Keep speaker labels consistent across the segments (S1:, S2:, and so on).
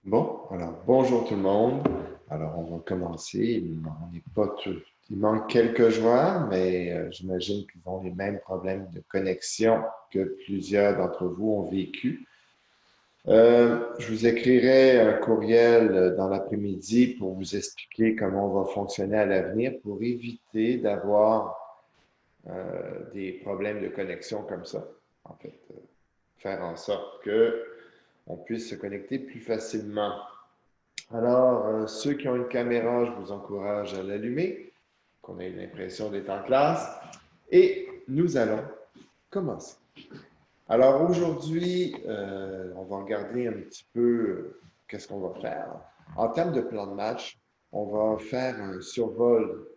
S1: Bon, alors bonjour tout le monde. Alors on va commencer. On n'est pas tout. Il manque quelques joueurs, mais j'imagine qu'ils ont les mêmes problèmes de connexion que plusieurs d'entre vous ont vécu. Je vous écrirai un courriel dans l'après-midi pour vous expliquer comment on va fonctionner à l'avenir pour éviter d'avoir des problèmes de connexion comme ça. En fait, faire en sorte que on puisse se connecter plus facilement. Alors, ceux qui ont une caméra, je vous encourage à l'allumer, qu'on ait l'impression d'être en classe. Et nous allons commencer. Alors aujourd'hui, on va regarder un petit peu qu'est-ce qu'on va faire. En termes de plan de match, on va faire un survol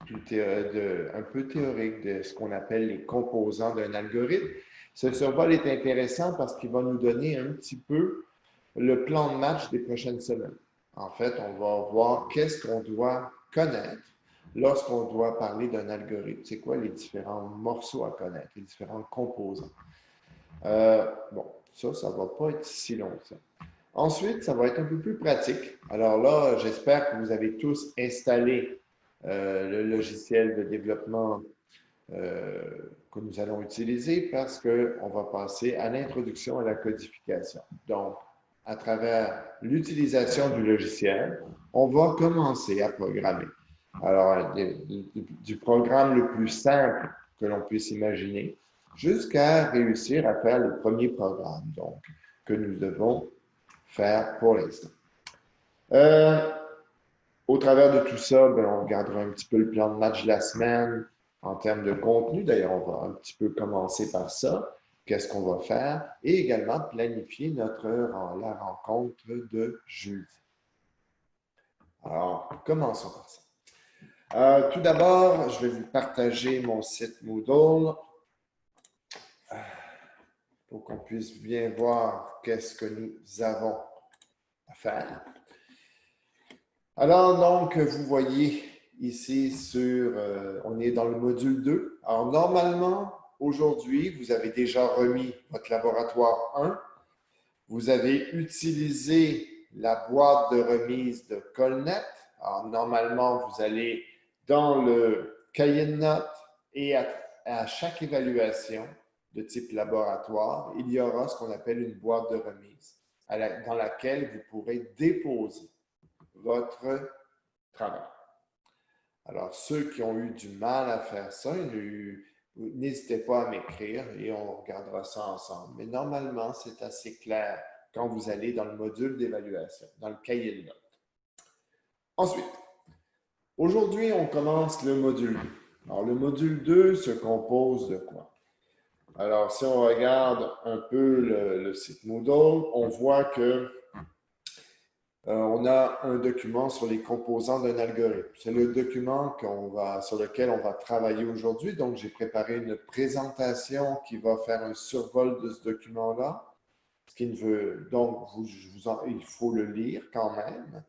S1: un peu théorique de ce qu'on appelle les composants d'un algorithme. Ce survol est intéressant parce qu'il va nous donner un petit peu le plan de match des prochaines semaines. En fait, on va voir qu'est-ce qu'on doit connaître lorsqu'on doit parler d'un algorithme. C'est quoi les différents morceaux à connaître, les différents composants. Bon, ça ne va pas être si long que ça. Ensuite, ça va être un peu plus pratique. Alors là, j'espère que vous avez tous installé le logiciel de développement que nous allons utiliser parce qu'on va passer à l'introduction à la codification. Donc, à travers l'utilisation du logiciel, on va commencer à programmer. Alors, du programme le plus simple que l'on puisse imaginer jusqu'à réussir à faire le premier programme, donc, que nous devons faire pour l'instant. Euh, Au travers de tout ça, ben, on regardera un petit peu le plan de match de la semaine en termes de contenu. D'ailleurs, on va un petit peu commencer par ça. Qu'est-ce qu'on va faire? Et également planifier la rencontre de jeudi. Alors, commençons par ça. Tout d'abord, je vais vous partager mon site Moodle pour qu'on puisse bien voir qu'est-ce que nous avons à faire. Alors, donc, vous voyez ici on est dans le module 2. Alors, normalement, aujourd'hui, vous avez déjà remis votre laboratoire 1. Vous avez utilisé la boîte de remise de Colnet. Alors, normalement, vous allez dans le cahier de notes et à chaque évaluation de type laboratoire, il y aura ce qu'on appelle une boîte de remise dans laquelle vous pourrez déposer votre travail. Alors, ceux qui ont eu du mal à faire ça, n'hésitez pas à m'écrire et on regardera ça ensemble. Mais normalement, c'est assez clair quand vous allez dans le module d'évaluation, dans le cahier de notes. Ensuite, aujourd'hui, on commence le module 2. Alors, le module 2 se compose de quoi? Alors, si on regarde un peu le site Moodle, on voit que on a un document sur les composants d'un algorithme. C'est le document sur lequel on va travailler aujourd'hui. Donc, j'ai préparé une présentation qui va faire un survol de ce document-là. Ce qui ne veut, donc, il faut le lire quand même,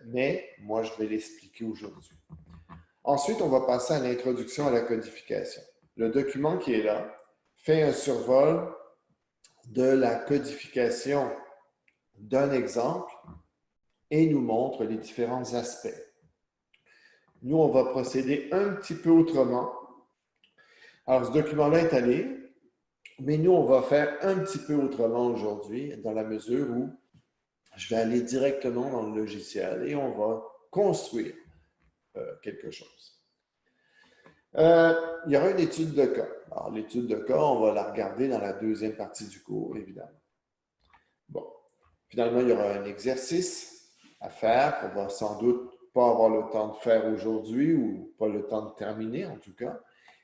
S1: mais moi, je vais l'expliquer aujourd'hui. Ensuite, on va passer à l'introduction à la codification. Le document qui est là fait un survol de la codification d'un exemple et nous montre les différents aspects. Nous, on va procéder un petit peu autrement. Alors, ce document-là est à lire, mais nous, on va faire un petit peu autrement aujourd'hui, dans la mesure où je vais aller directement dans le logiciel et on va construire quelque chose. Il y aura une étude de cas. Alors, l'étude de cas, on va la regarder dans la deuxième partie du cours, évidemment. Bon, finalement, il y aura un exercice à faire qu'on va sans doute pas avoir le temps de faire aujourd'hui ou pas le temps de terminer en tout cas,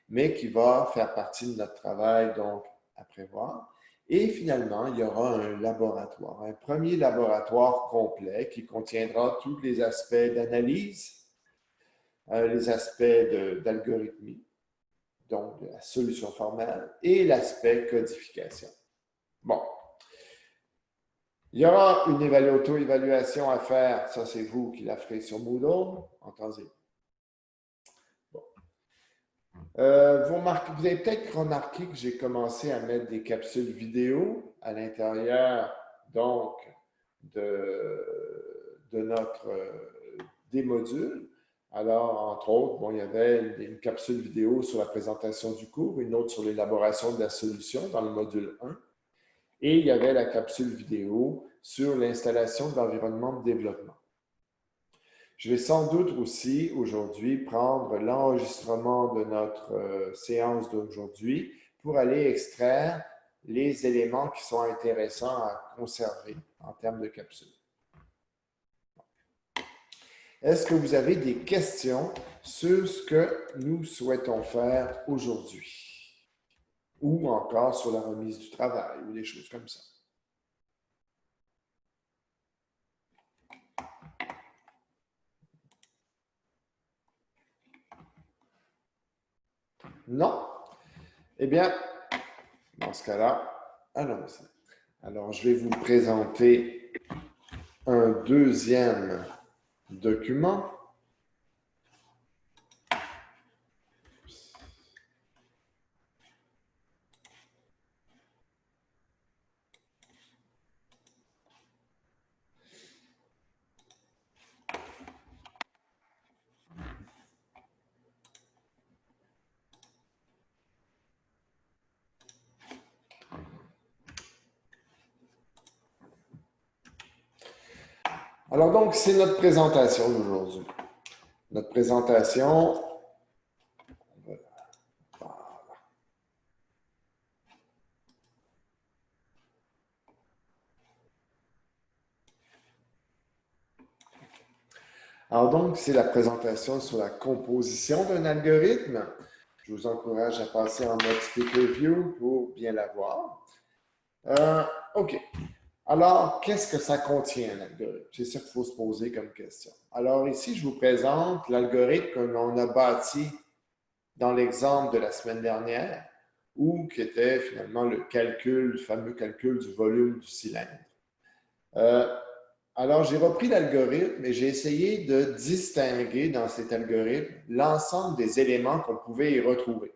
S1: mais qui va faire partie de notre travail, donc à prévoir. Et finalement, il y aura un laboratoire, un premier laboratoire complet qui contiendra tous les aspects d'analyse, les aspects d'algorithmie, donc de la solution formelle, et l'aspect codification. Bon, il y aura une auto-évaluation à faire. Ça, c'est vous qui la ferez sur Moodle. Entendez. Bon. Vous avez peut-être remarqué que j'ai commencé à mettre des capsules vidéo à l'intérieur, donc, des modules. Alors, entre autres, bon, il y avait une capsule vidéo sur la présentation du cours, une autre sur l'élaboration de la solution dans le module 1, et il y avait la capsule vidéo sur l'installation de l'environnement de développement. Je vais sans doute aussi aujourd'hui prendre l'enregistrement de notre séance d'aujourd'hui pour aller extraire les éléments qui sont intéressants à conserver en termes de capsule. Est-ce que vous avez des questions sur ce que nous souhaitons faire aujourd'hui? Ou encore sur la remise du travail ou des choses comme ça? Non? Eh bien, dans ce cas-là, allons-y. Alors, je vais vous présenter un deuxième document. Alors donc, c'est notre présentation d'aujourd'hui. Notre présentation, alors donc, c'est la présentation sur la composition d'un algorithme. Je vous encourage à passer en mode Speaker View pour bien la voir. OK. Alors, qu'est-ce que ça contient, un algorithme? C'est ça qu'il faut se poser comme question. Alors ici, je vous présente l'algorithme que l'on a bâti dans l'exemple de la semaine dernière, ou qui était finalement le fameux calcul du volume du cylindre. Alors, j'ai repris l'algorithme et j'ai essayé de distinguer dans cet algorithme l'ensemble des éléments qu'on pouvait y retrouver.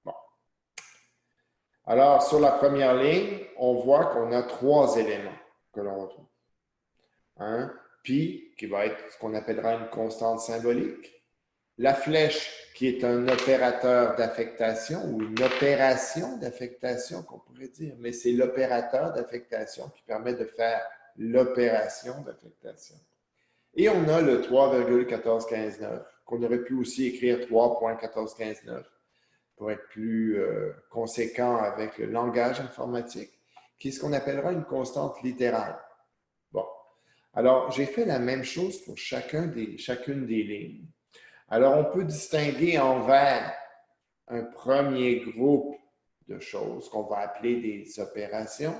S1: Bon. Alors, sur la première ligne, on voit qu'on a 3 éléments que l'on retrouve. Pi, qui va être ce qu'on appellera une constante symbolique. La flèche, qui est un opérateur d'affectation ou une opération d'affectation, qu'on pourrait dire, mais c'est l'opérateur d'affectation qui permet de faire l'opération d'affectation. Et on a le 3,14159, qu'on aurait pu aussi écrire 3.14159 pour être plus conséquent avec le langage informatique, qui est ce qu'on appellera une constante littérale. Bon. Alors, j'ai fait la même chose pour chacune des lignes. Alors, on peut distinguer en vert un premier groupe de choses qu'on va appeler des opérations.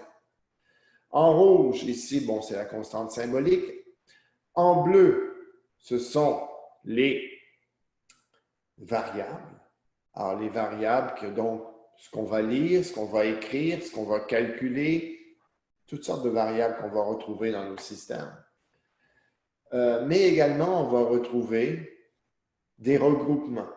S1: En rouge, ici, bon, c'est la constante symbolique. En bleu, ce sont les variables. Alors, les variables, donc, ce qu'on va lire, ce qu'on va écrire, ce qu'on va calculer, toutes sortes de variables qu'on va retrouver dans nos systèmes. Mais également, on va retrouver des regroupements.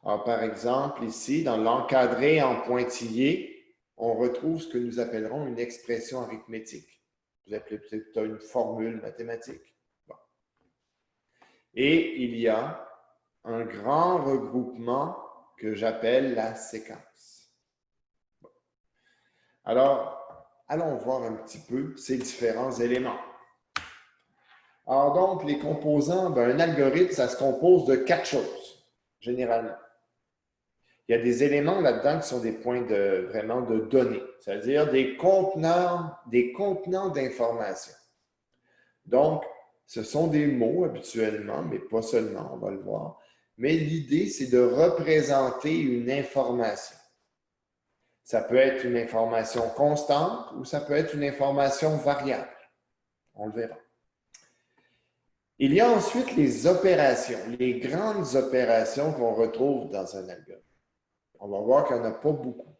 S1: Alors, par exemple, ici, dans l'encadré en pointillé, on retrouve ce que nous appellerons une expression arithmétique. Vous appelez peut-être une formule mathématique. Bon. Et il y a un grand regroupement que j'appelle la séquence. Bon. Alors, allons voir un petit peu ces différents éléments. Alors donc, les composants d'un algorithme, ça se compose de 4 choses, généralement. Il y a des éléments là-dedans qui sont des points vraiment de données, c'est-à-dire des contenants d'informations. Donc, ce sont des mots habituellement, mais pas seulement, on va le voir. Mais l'idée, c'est de représenter une information. Ça peut être une information constante ou ça peut être une information variable. On le verra. Il y a ensuite les opérations, les grandes opérations qu'on retrouve dans un algorithme. On va voir qu'il n'y en a pas beaucoup.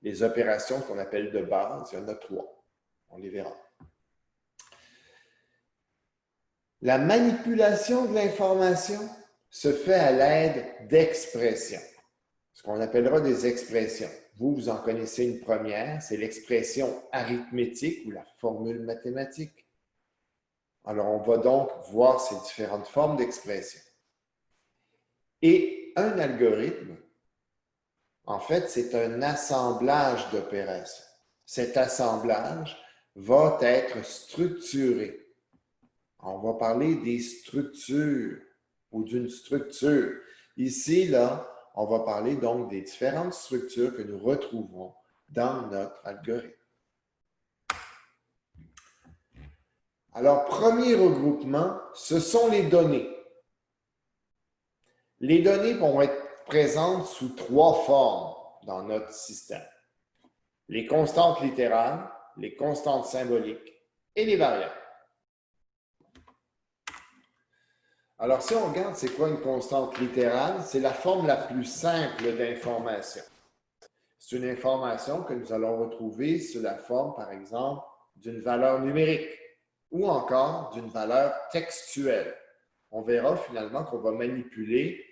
S1: Les opérations qu'on appelle de base, il y en a 3. On les verra. La manipulation de l'information se fait à l'aide d'expressions, ce qu'on appellera des expressions. vous en connaissez une première, c'est l'expression arithmétique ou la formule mathématique. Alors, on va donc voir ces différentes formes d'expression. Et un algorithme, en fait, c'est un assemblage d'opérations. Cet assemblage va être structuré. On va parler des structures ou d'une structure. Ici, là, on va parler donc des différentes structures que nous retrouvons dans notre algorithme. Alors, premier regroupement, ce sont les données. Les données vont être présentes sous trois formes dans notre système. Les constantes littérales, les constantes symboliques et les variables. Alors, si on regarde, c'est quoi une constante littérale? C'est la forme la plus simple d'information. C'est une information que nous allons retrouver sous la forme, par exemple, d'une valeur numérique ou encore d'une valeur textuelle. On verra finalement qu'on va manipuler,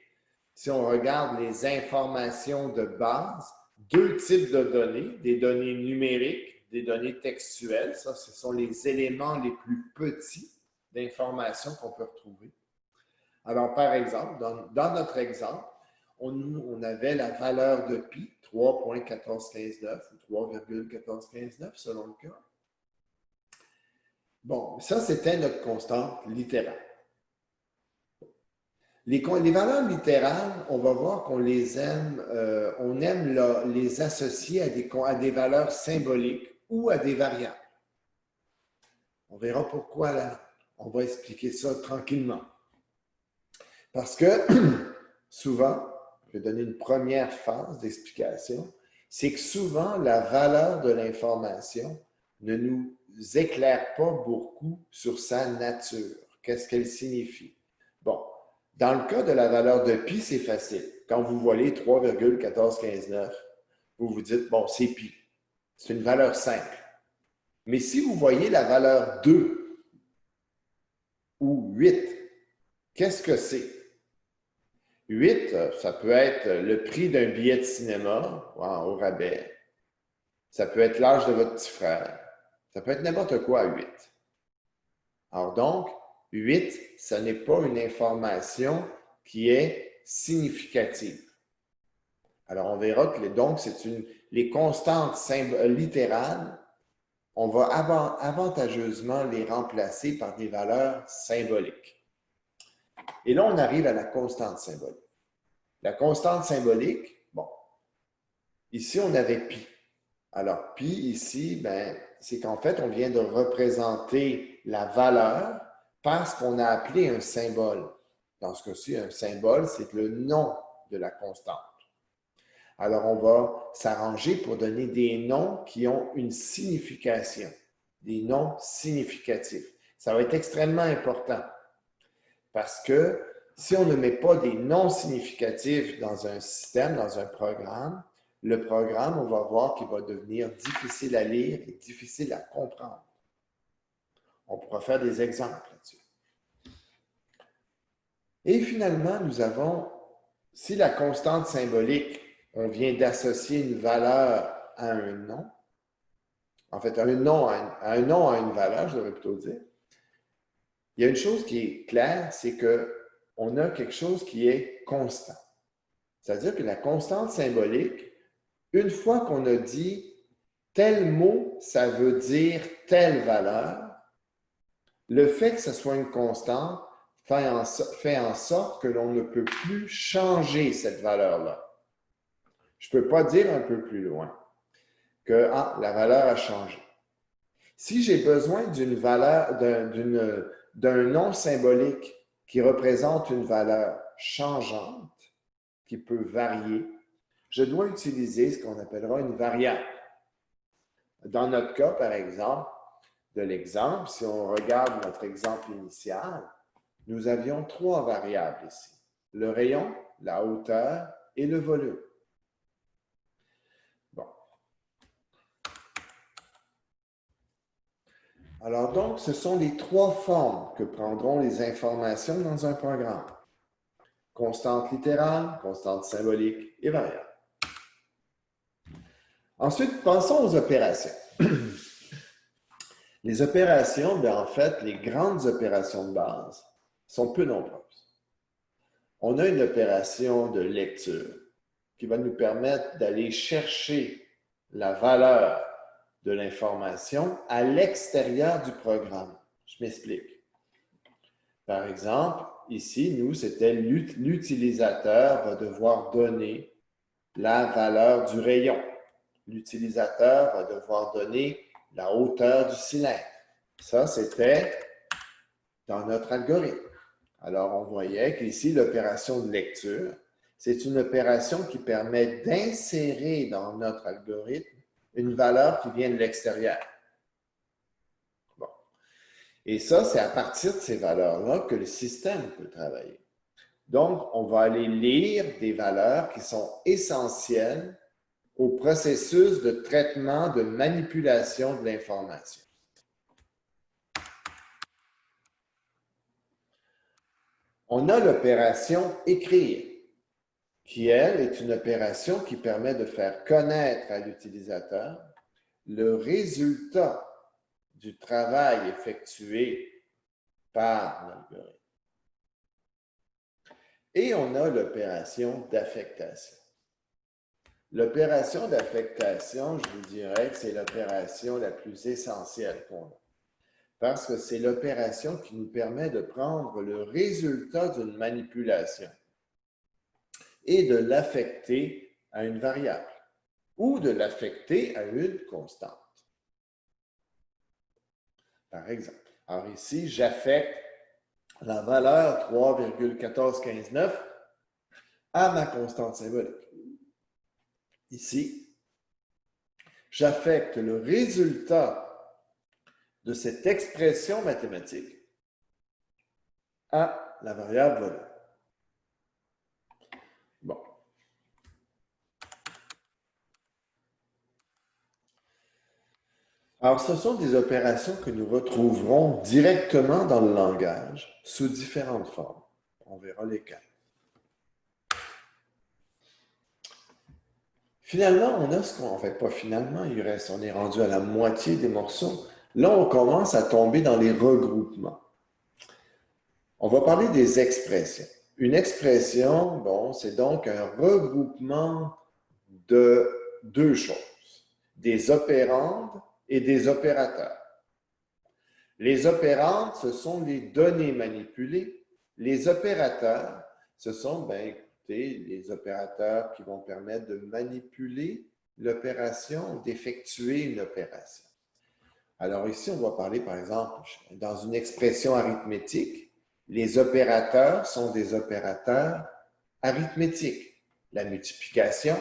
S1: si on regarde les informations de base, deux types de données, des données numériques, des données textuelles. Ça, ce sont les éléments les plus petits d'informations qu'on peut retrouver. Alors, par exemple, dans notre exemple, on avait la valeur de pi, 3,14159 ou 3,14159 selon le cas. Bon, ça, c'était notre constante littérale. Les valeurs littérales, on va voir qu'on les aime, on aime les associer à des valeurs symboliques ou à des variables. On verra pourquoi là. On va expliquer ça tranquillement. Parce que souvent, je vais donner une première phase d'explication, c'est que souvent, la valeur de l'information ne nous éclaire pas beaucoup sur sa nature. Qu'est-ce qu'elle signifie? Bon, dans le cas de la valeur de pi, c'est facile. Quand vous voyez 3,14159, vous vous dites, bon, c'est pi. C'est une valeur simple. Mais si vous voyez la valeur 2 ou 8, qu'est-ce que c'est? 8, ça peut être le prix d'un billet de cinéma au rabais. Ça peut être l'âge de votre petit frère. Ça peut être n'importe quoi à 8. Alors donc, 8, ce n'est pas une information qui est significative. Alors, on verra que donc, les constantes littérales, on va avantageusement les remplacer par des valeurs symboliques. Et là, on arrive à la constante symbolique. La constante symbolique, bon, ici, on avait pi. Alors, pi, ici, ben, c'est qu'en fait, on vient de représenter la valeur par ce qu'on a appelé un symbole. Dans ce cas-ci, un symbole, c'est le nom de la constante. Alors, on va s'arranger pour donner des noms qui ont une signification, des noms significatifs. Ça va être extrêmement important parce que si on ne met pas des noms significatifs dans un système, dans un programme, le programme, on va voir qu'il va devenir difficile à lire et difficile à comprendre. On pourra faire des exemples là-dessus. Et finalement, nous avons, si la constante symbolique, on vient d'associer une valeur à un nom, en fait, un nom à une valeur, je devrais plutôt dire, il y a une chose qui est claire, c'est qu'on a quelque chose qui est constant. C'est-à-dire que la constante symbolique, une fois qu'on a dit tel mot, ça veut dire telle valeur, le fait que ce soit une constante fait en sorte que l'on ne peut plus changer cette valeur-là. Je ne peux pas dire un peu plus loin que la valeur a changé. Si j'ai besoin d'une valeur, d'un nom symbolique qui représente une valeur changeante, qui peut varier, je dois utiliser ce qu'on appellera une variable. Dans notre cas, par exemple, de l'exemple, si on regarde notre exemple initial, nous avions trois variables ici. Le rayon, la hauteur et le volume. Bon. Alors donc, ce sont les trois formes que prendront les informations dans un programme. Constante littérale, constante symbolique et variable. Ensuite, pensons aux opérations. Les opérations, bien, en fait, les grandes opérations de base sont peu nombreuses. On a une opération de lecture qui va nous permettre d'aller chercher la valeur de l'information à l'extérieur du programme. Je m'explique. Par exemple, ici, nous, c'était l'utilisateur va devoir donner la valeur du rayon. L'utilisateur va devoir donner la hauteur du cylindre. Ça, c'était dans notre algorithme. Alors, on voyait qu'ici, l'opération de lecture, c'est une opération qui permet d'insérer dans notre algorithme une valeur qui vient de l'extérieur. Bon. Et ça, c'est à partir de ces valeurs-là que le système peut travailler. Donc, on va aller lire des valeurs qui sont essentielles au processus de traitement, de manipulation de l'information. On a l'opération écrire, qui, elle, est une opération qui permet de faire connaître à l'utilisateur le résultat du travail effectué par l'algorithme. Et on a l'opération d'affectation. L'opération d'affectation, je vous dirais que c'est l'opération la plus essentielle qu'on a. Parce que c'est l'opération qui nous permet de prendre le résultat d'une manipulation et de l'affecter à une variable ou de l'affecter à une constante. Par exemple, alors ici, j'affecte la valeur 3,1415,9 à ma constante symbolique. Ici, j'affecte le résultat de cette expression mathématique à la variable volume. Bon. Alors, ce sont des opérations que nous retrouverons directement dans le langage sous différentes formes. On verra lesquelles. Finalement, on a ce qu'on... En fait, pas finalement, on est rendu à la moitié des morceaux. Là, on commence à tomber dans les regroupements. On va parler des expressions. Une expression, bon, c'est donc un regroupement de deux choses, des opérandes et des opérateurs. Les opérandes, ce sont les données manipulées. Les opérateurs, ce sont, bien, écoutez, les opérateurs qui vont permettre de manipuler l'opération, d'effectuer une opération. Alors ici, on va parler, par exemple, dans une expression arithmétique, les opérateurs sont des opérateurs arithmétiques. La multiplication,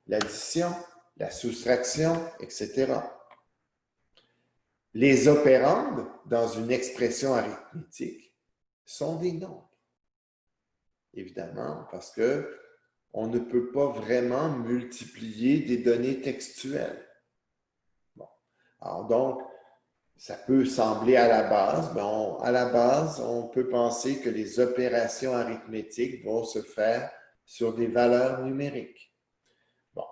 S1: l'addition, la soustraction, etc. Les opérandes, dans une expression arithmétique, sont des nombres. Évidemment, parce qu'on ne peut pas vraiment multiplier des données textuelles. Bon. Alors donc, ça peut sembler à la base, mais à la base, on peut penser que les opérations arithmétiques vont se faire sur des valeurs numériques. Bon.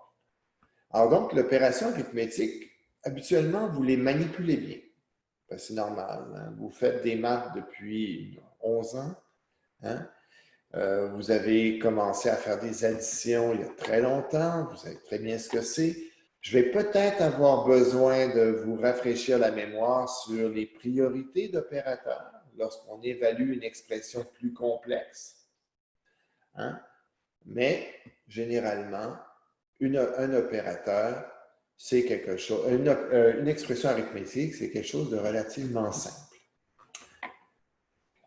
S1: Alors donc, l'opération arithmétique, habituellement, vous les manipulez bien. C'est normal. Hein? Vous faites des maths depuis 11 ans. Hein? Vous avez commencé à faire des additions il y a très longtemps. Vous savez très bien ce que c'est. Je vais peut-être avoir besoin de vous rafraîchir la mémoire sur les priorités d'opérateurs lorsqu'on évalue une expression plus complexe. Hein? Mais, généralement, un opérateur, c'est quelque chose, une expression arithmétique, c'est quelque chose de relativement simple.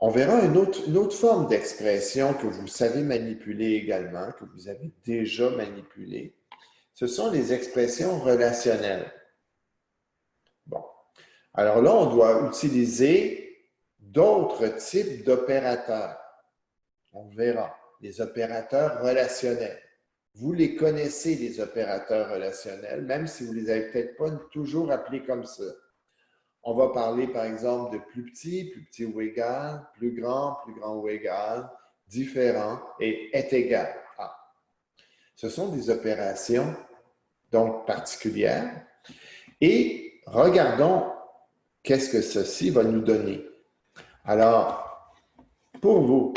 S1: On verra une autre forme d'expression que vous savez manipuler également, que vous avez déjà manipulée. Ce sont les expressions relationnelles. Bon. Alors là, on doit utiliser d'autres types d'opérateurs. On verra. Les opérateurs relationnels. Vous les connaissez, les opérateurs relationnels, même si vous ne les avez peut-être pas toujours appelés comme ça. On va parler, par exemple, de plus petit ou égal, plus grand ou égal, différent et est égal à. Ce sont des opérations donc particulière, et regardons qu'est-ce que ceci va nous donner. Alors, pour vous,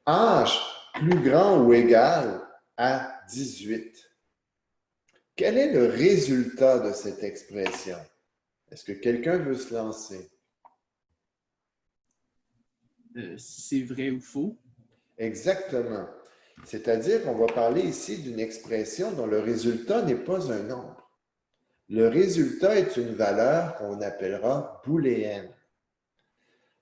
S1: âge plus grand ou égal à 18. Quel est le résultat de cette expression? Est-ce que quelqu'un veut se lancer?
S2: C'est vrai ou faux?
S1: Exactement. C'est-à-dire qu'on va parler ici d'une expression dont le résultat n'est pas un nombre. Le résultat est une valeur qu'on appellera booléenne.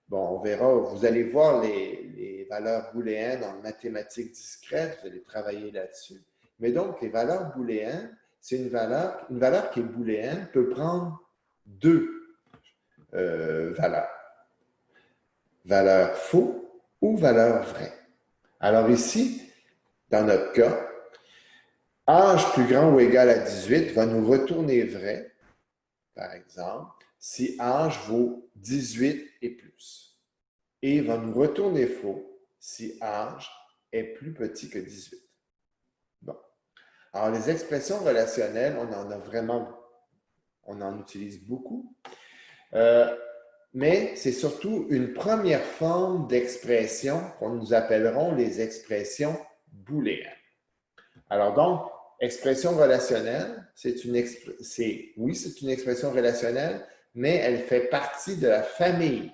S1: Bon, on verra, vous allez voir les valeurs booléennes en mathématiques discrètes, vous allez travailler là-dessus. Mais donc, les valeurs booléennes, c'est une valeur qui est booléenne peut prendre deux valeurs. Valeur faux ou valeur vraie. Alors ici, dans notre cas, âge plus grand ou égal à 18 va nous retourner vrai, par exemple, si âge vaut 18 et plus. Et va nous retourner faux si âge est plus petit que 18. Bon. Alors, les expressions relationnelles, on en utilise beaucoup. Mais c'est surtout une première forme d'expression qu'on nous appellerons les expressions booléennes. Alors donc, expression relationnelle, c'est une expression relationnelle, mais elle fait partie de la famille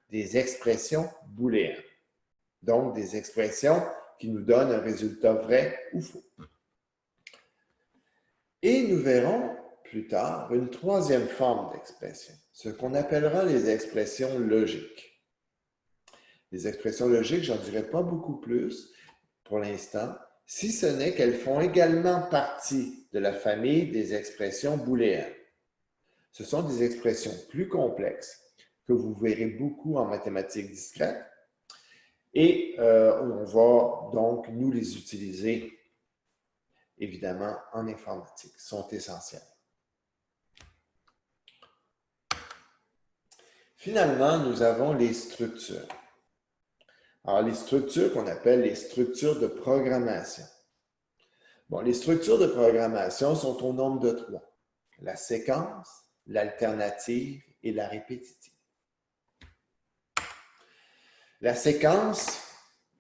S1: des expressions booléennes. Donc, des expressions qui nous donnent un résultat vrai ou faux. Et nous verrons plus tard une troisième forme d'expression, ce qu'on appellera les expressions logiques. Les expressions logiques, j'en dirai pas beaucoup plus pour l'instant, si ce n'est qu'elles font également partie de la famille des expressions booléennes. Ce sont des expressions plus complexes que vous verrez beaucoup en mathématiques discrètes et on va donc nous les utiliser évidemment en informatique, sont essentielles. Finalement, nous avons les structures. Alors, les structures qu'on appelle les structures de programmation. Bon, les structures de programmation sont au nombre de 3. La séquence, l'alternative et la répétitive. La séquence,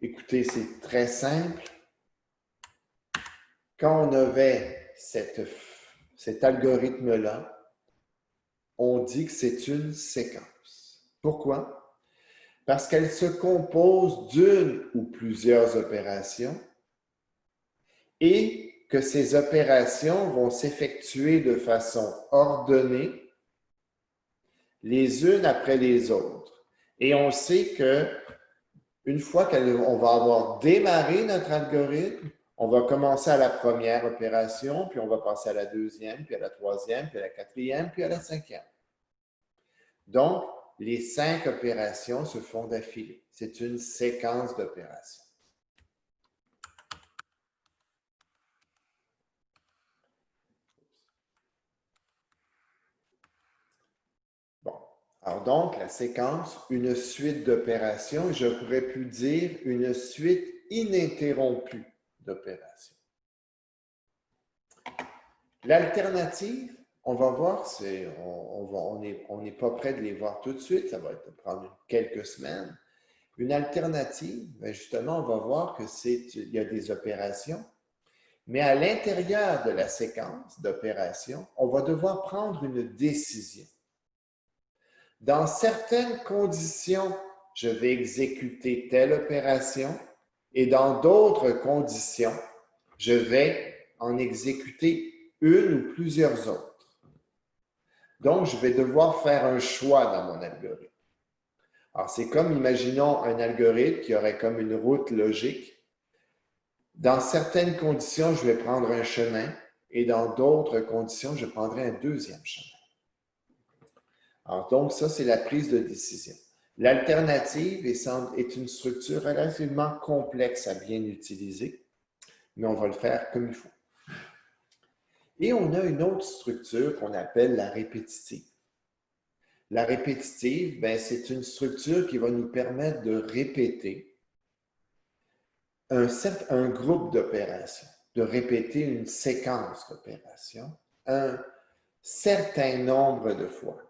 S1: écoutez, c'est très simple. Quand on avait cet algorithme-là, on dit que c'est une séquence. Pourquoi? Parce qu'elle se compose d'une ou plusieurs opérations et que ces opérations vont s'effectuer de façon ordonnée, les unes après les autres. Et on sait que une fois qu'on va avoir démarré notre algorithme, on va commencer à la première opération, puis on va passer à la deuxième, puis à la troisième, puis à la quatrième, puis à la cinquième. Donc, les 5 opérations se font d'affilée. C'est une séquence d'opérations. Bon, alors donc, la séquence, une suite d'opérations, je pourrais plus dire une suite ininterrompue d'opérations. L'alternative, on va voir, on n'est pas prêt de les voir tout de suite, ça va prendre quelques semaines. Une alternative, bien justement, on va voir qu'il y a des opérations, mais à l'intérieur de la séquence d'opérations, on va devoir prendre une décision. Dans certaines conditions, je vais exécuter telle opération et dans d'autres conditions, je vais en exécuter une ou plusieurs autres. Donc, je vais devoir faire un choix dans mon algorithme. Alors, c'est comme, imaginons un algorithme qui aurait comme une route logique. Dans certaines conditions, je vais prendre un chemin et dans d'autres conditions, je prendrai un deuxième chemin. Alors, donc, ça, c'est la prise de décision. L'alternative est une structure relativement complexe à bien utiliser, mais on va le faire comme il faut. Et on a une autre structure qu'on appelle la répétitive. La répétitive, c'est une structure qui va nous permettre de répéter un groupe d'opérations. de répéter une séquence d'opérations un certain nombre de fois.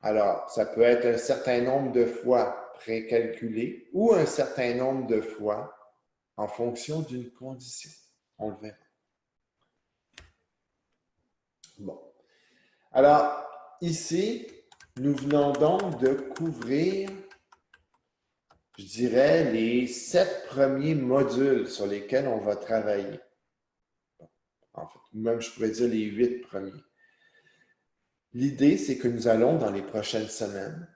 S1: Alors, ça peut être un certain nombre de fois précalculé ou un certain nombre de fois en fonction d'une condition. On le verra. Bon. Alors, ici, nous venons donc de couvrir, je dirais, les 7 premiers modules sur lesquels on va travailler. En fait, même je pourrais dire les 8 premiers. L'idée, c'est que nous allons, dans les prochaines semaines,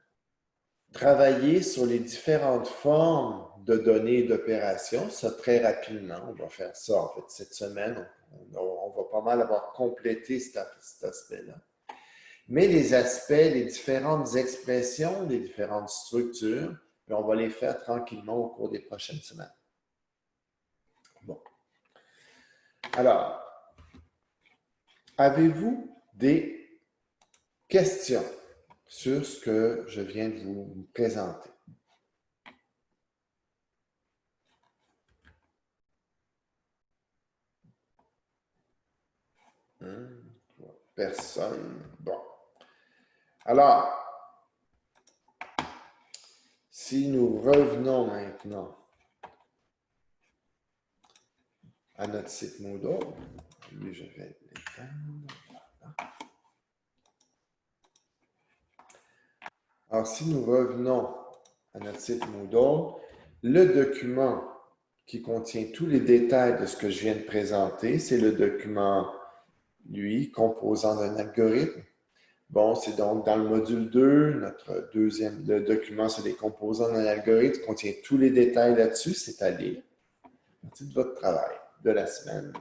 S1: travailler sur les différentes formes de données et d'opérations. Ça, très rapidement, on va faire ça, en fait, cette semaine. On va pas mal avoir complété cet aspect-là. Mais les aspects, les différentes expressions, les différentes structures, on va les faire tranquillement au cours des prochaines semaines. Bon. Alors, avez-vous des questions sur ce que je viens de vous présenter? Personne. Bon. Alors, si nous revenons maintenant à notre site Moodle, lui, je vais l'éteindre. Voilà. Alors, si nous revenons à notre site Moodle, le document qui contient tous les détails de ce que je viens de présenter, c'est le document, lui, composant d'un algorithme. Bon, c'est donc dans le module 2, notre deuxième le document sur les composants d'un algorithme contient tous les détails là-dessus, c'est à lire. C'est de votre travail de la semaine.